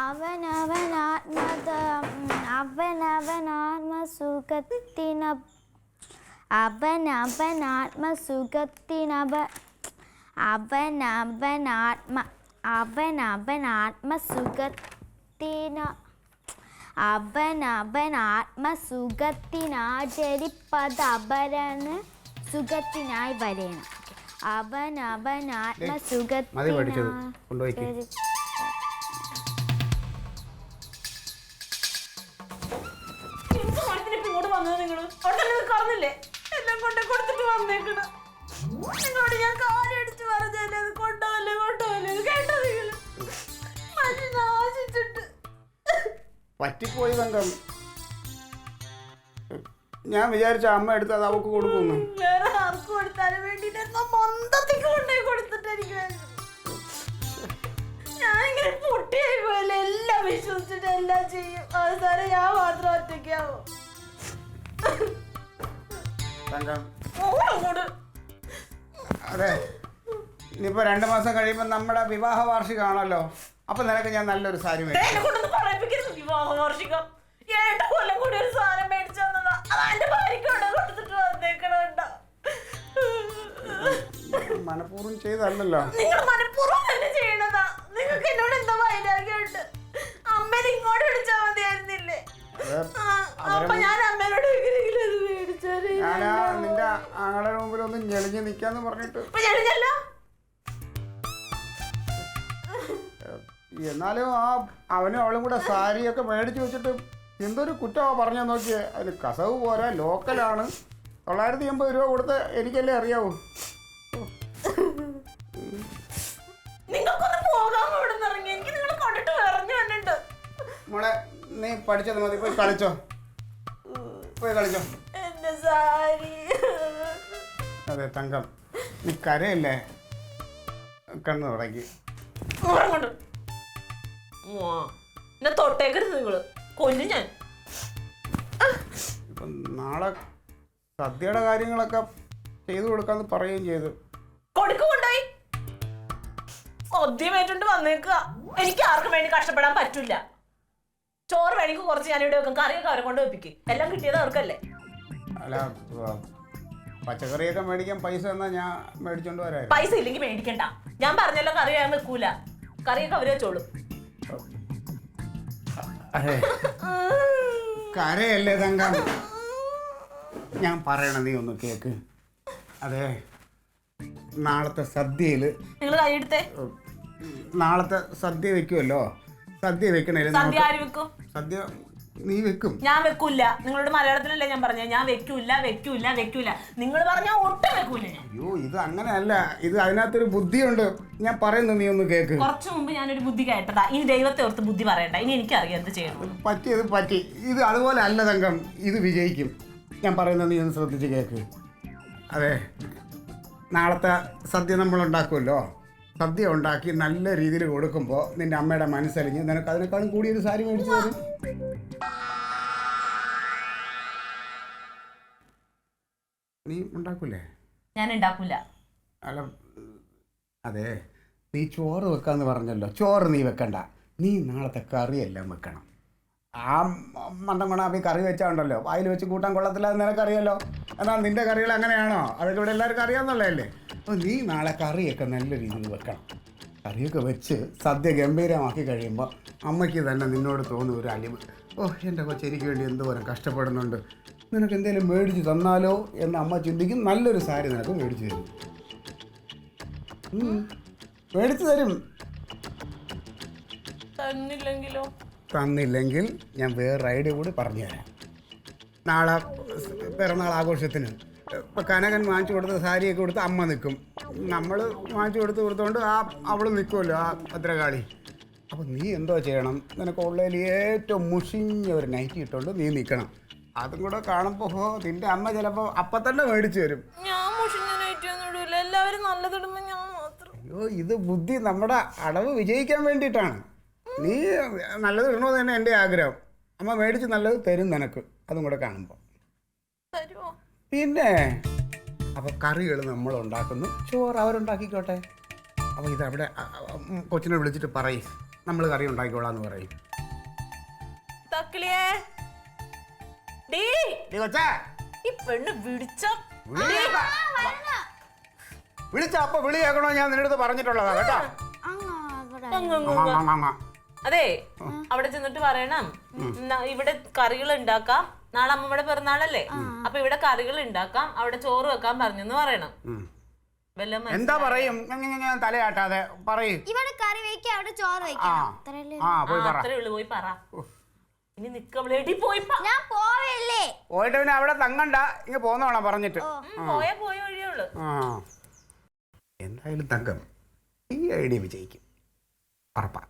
അവനാത്മസുഖത്തിനാചരിപ്പതപരന് സുഖത്തിനായി വരേണം. അവനാത്മസുഖത്തിനാചരി എല്ലാം കൊണ്ട് കൊടുത്തിട്ട് വന്നേക്കണം. നിങ്ങളോട് ഞാൻ കാലടിച്ച് പറഞ്ഞല്ലേ അത് കൊണ്ടുപോകല്ലേ കേട്ടോ? നിങ്ങള് നാശിച്ചിട്ട് പറ്റിപ്പോയി തങ്കം. ഞാൻ വിചാരിച്ച അമ്മ എടുത്ത് അത് അവക്ക് കൊടുക്കുന്നു. വേറെ ആർക്ക് കൊടുത്താലും വേണ്ടിട്ട് മൊന്തത്തിക്ക് കൊണ്ടുപോയി കൊടുത്തിട്ട് എനിക്ക് ഞാനിങ്ങനെ പൊട്ടിയായി പോയല്ലേ. എല്ലാം വിശ്വസിച്ചിട്ട് എല്ലാം ചെയ്യും. അവസാനം ഞാൻ മാത്രം ഒറ്റയ്ക്കാവോ? അതെ, ഇനിയിപ്പോ 2 മാസം കഴിയുമ്പോ നമ്മുടെ വിവാഹ വാർഷികമാണല്ലോ. അപ്പൊ നിനക്ക് ഞാൻ നല്ലൊരു സാരി മേടിക്കും. വിവാഹ വാർഷികം 7 കൊല്ലം കൂടി ഒരു സാധനം മേടിച്ചു തന്നതാ. അതെന്റെ ഭാര്യക്കോടെ കൊടുത്തിട്ട് വന്നേക്കണോ? മനഃപൂർവ്വം ചെയ്തല്ലോ. നിങ്ങൾ മനഃപൂർവ്വം തന്നെ ചെയ്യണതാ. നിങ്ങൾക്ക് എന്നോട് എന്താ വൈരാഗ്യമുണ്ട്? അമ്മേനെ ഇങ്ങോട്ട് വിളിച്ചാൽ മതിയായിരുന്നില്ലേ? അപ്പൊ ഞാൻ അമ്മേനോട് നിന്റെ ആങ്ങളുടെ മുമ്പിൽ ഒന്ന് ഞെളിഞ്ഞ് നിക്കാന്ന് പറഞ്ഞിട്ട്. എന്നാലും അവനും അവളും കൂടെ സാരിയൊക്കെ മേടിച്ചു വെച്ചിട്ട് എന്തൊരു കുറ്റമാ പറഞ്ഞാൽ നോക്കിയേ. അതിന് കസവ് പോരാ, ലോക്കലാണ്. 980 രൂപ കൊടുത്ത് എനിക്കല്ലേ അറിയാവൂ. മോളെ, നീ പഠിച്ചത് മതി, പോയി കളിച്ചോ. അതെ തങ്കം, നീ കരയല്ലേ, കണ്ണു തുടങ്ങി. തൊട്ടേക്കരുത് നിങ്ങള്, കൊല്ലും ഞാൻ. ഇപ്പം നാളെ സദ്യയുടെ കാര്യങ്ങളൊക്കെ ചെയ്തു കൊടുക്കാന്ന് പറയുകയും ചെയ്തു. കൊടുക്കുകൊണ്ടായി സദ്യമേറ്റുണ്ട് വന്നേക്കുക. എനിക്ക് ആർക്കും വേണ്ടി കഷ്ടപ്പെടാൻ പറ്റില്ല. ചോറ് വേണമെങ്കിൽ കുറച്ച് ഞാനിവിടെ വെക്കും, കറിയൊക്കെ അവരെ കൊണ്ട് വെപ്പിക്കും. എല്ലാം കിട്ടിയത് അവർക്കല്ലേ. അല്ല, പച്ചക്കറിയൊക്കെ മേടിക്കാൻ പൈസ എന്നാ ഞാൻ മേടിച്ചോണ്ട് വരാം. പൈസ ഇല്ലെങ്കിൽ മേടിക്കണ്ട. ഞാൻ പറഞ്ഞല്ലോ കറി ഞാൻ വെക്കൂല, കറിയൊക്കെ അവര് വെച്ചോളൂ. കരയല്ലേ തങ്കം, ഞാൻ പറയണ നീ ഒന്ന് കേക്ക്. അതെ, നാളത്തെ സദ്യയില് നിങ്ങൾ കൈയെടുത്തേ. നാളത്തെ സദ്യ വെക്കുമല്ലോ. സദ്യ വെക്കണേ. സദ്യ നീ വെക്കും, ഞാൻ വെക്കൂല. നിങ്ങളോട് മലയാളത്തിലല്ലേ ഞാൻ പറഞ്ഞത്, ഞാൻ വെക്കൂല. നിങ്ങൾ പറഞ്ഞാൽ ഒട്ടും വെക്കൂല. അയ്യോ, ഇത് അങ്ങനെയല്ല, ഇത് അതിനകത്തൊരു ബുദ്ധിയുണ്ട്. ഞാൻ പറയുന്നു, നീ ഒന്ന് കേക്ക്. കുറച്ചു മുമ്പ് ഞാനൊരു ബുദ്ധി കേട്ടതാ. ഇനി ദൈവത്തെ ഓർത്ത് ബുദ്ധി പറയണ്ട. ഇനി എനിക്കറിയാം എന്ത് ചെയ്യണം. പറ്റിയത് പറ്റി. ഇത് അതുപോലെ അല്ല തങ്കം, ഇത് വിജയിക്കും. ഞാൻ പറയുന്നത് നീ ഒന്ന് ശ്രദ്ധിച്ച് കേക്ക്. അതെ, നാളത്തെ സദ്യ നമ്മൾ ഉണ്ടാക്കുമല്ലോ. സദ്യ ഉണ്ടാക്കി നല്ല രീതിയിൽ കൊടുക്കുമ്പോൾ നിന്റെ അമ്മയുടെ മനസ്സലിഞ്ഞ് നിനക്ക് അതിനേക്കാളും കൂടിയൊരു സാരി മേടിച്ചു തരും. നീ ഉണ്ടാക്കൂലേ? ഞാൻ ഉണ്ടാക്കൂല. അല്ല, അതെ, നീ ചോറ് വെക്കാന്ന് പറഞ്ഞല്ലോ. ചോറ് നീ വെക്കണ്ട, നീ നാളത്തെ കറിയെല്ലാം വെക്കണം. ആ മണ്ടം കൊണ്ടാ കറി വെച്ചാൽ ഉണ്ടല്ലോ, വായിൽ വെച്ച് കൂട്ടാൻ കൊള്ളത്തില്ല, എന്ന് നിനക്കറിയാലോ. എന്നാൽ നിന്റെ കറികൾ അങ്ങനെയാണോ? അതൊക്കെ ഇവിടെ എല്ലാവർക്കും അറിയാമെന്നുള്ളതല്ലേ. അപ്പോൾ നീ നാളെ കറിയൊക്കെ നല്ല രീതിയിൽ വെക്കണം. കറിയൊക്കെ വെച്ച് സദ്യ ഗംഭീരമാക്കി കഴിയുമ്പോൾ അമ്മയ്ക്ക് തന്നെ നിന്നോട് തോന്നുന്ന ഒരു അലിവ്. ഓ, എൻ്റെ കൊച്ച് എനിക്ക് വേണ്ടി എന്തോരം കഷ്ടപ്പെടുന്നുണ്ട്, നിനക്ക് എന്തെങ്കിലും മേടിച്ച് തന്നാലോ എന്ന് അമ്മ ചിന്തിക്കും. നല്ലൊരു സാരി നിനക്ക് മേടിച്ച് തരും. മേടിച്ച് തരും. തന്നില്ലെങ്കിൽ ഞാൻ വേറെ ഐഡിയ കൂടി പറഞ്ഞുതരാം. നാളെ പിറന്നാൾ ആഘോഷത്തിന് ഇപ്പം കനകൻ വാങ്ങിച്ചു കൊടുത്ത സാരിയൊക്കെ കൊടുത്ത് അമ്മ നിൽക്കും. നമ്മൾ വാങ്ങിച്ചു കൊടുത്തുകൊണ്ട് അവൾ നിൽക്കുമല്ലോ, ആ ഭദ്രകാളി. അപ്പോൾ നീ എന്തോ ചെയ്യണം, നിനക്ക് ഉള്ളതിൽ ഏറ്റവും മുഷിഞ്ഞ ഒരു നൈറ്റി ഇട്ടുകൊണ്ട് നീ നിൽക്കണം. അതും കൂടെ കാണുമ്പോൾ നിന്റെ അമ്മ ചിലപ്പോൾ അപ്പം തന്നെ മേടിച്ചു തരും. അയ്യോ, ഇത് ബുദ്ധി നമ്മുടെ അടവ് വിജയിക്കാൻ വേണ്ടിയിട്ടാണ്. നീ നല്ലത് ഇടണമെന്ന് തന്നെ എൻ്റെ ആഗ്രഹം. അമ്മ മേടിച്ച് നല്ലത് തരും നിനക്ക്, അതും കൂടെ കാണുമ്പോൾ. പിന്നെ അപ്പോൾ കറികൾ നമ്മൾ ഉണ്ടാക്കുന്നു, ചോറ് അവരുണ്ടാക്കിക്കോട്ടെ. അപ്പോൾ ഇതവിടെ കൊച്ചിനെ വിളിച്ചിട്ട് പറയും, നമ്മൾ കറി ഉണ്ടാക്കിക്കോളാന്ന് പറയും. തക്കിളിയേ ഡീ കൊച്ചേ ഈ പെണ്ണ് വിളിച്ച അപ്പൊ വിളി കേൾക്കണോ ഞാൻ നിന്റെ അടുത്ത് പറഞ്ഞിട്ടുള്ളതാ കേട്ടോ. അതെ അവിടെ ചെന്നിട്ട് പറയണം ഇവിടെ കറികൾ ഉണ്ടാക്കാം, നാളെ അമ്മമ്മയുടെ പിറന്നാളല്ലേ, അപ്പൊ ഇവിടെ കറികൾ ഉണ്ടാക്കാം, അവിടെ ചോറ് വെക്കാൻ പറഞ്ഞെന്ന് പറയണം. എന്താ പറയും തലയാട്ടാതെ പറയും. ഇവിടെ കറി വെക്കാം, അവിടെ ചോറ് വെക്കാം. അത്രേ ഉള്ളു, പോയി പറ. ഇനി നിക്കവിളേടി പോയി ഞാൻ പോവില്ലേ. പോയിട്ട് പിന്നെ അവിടെ തങ്ങണ്ട, ഇങ്ങ പോന്നോളാം പറഞ്ഞിട്ട്. പോയ വഴിയുള്ളു. എന്തായാലും തങ്കം ഈ ഐഡിയ വിജയിക്കും, ഉറപ്പാ.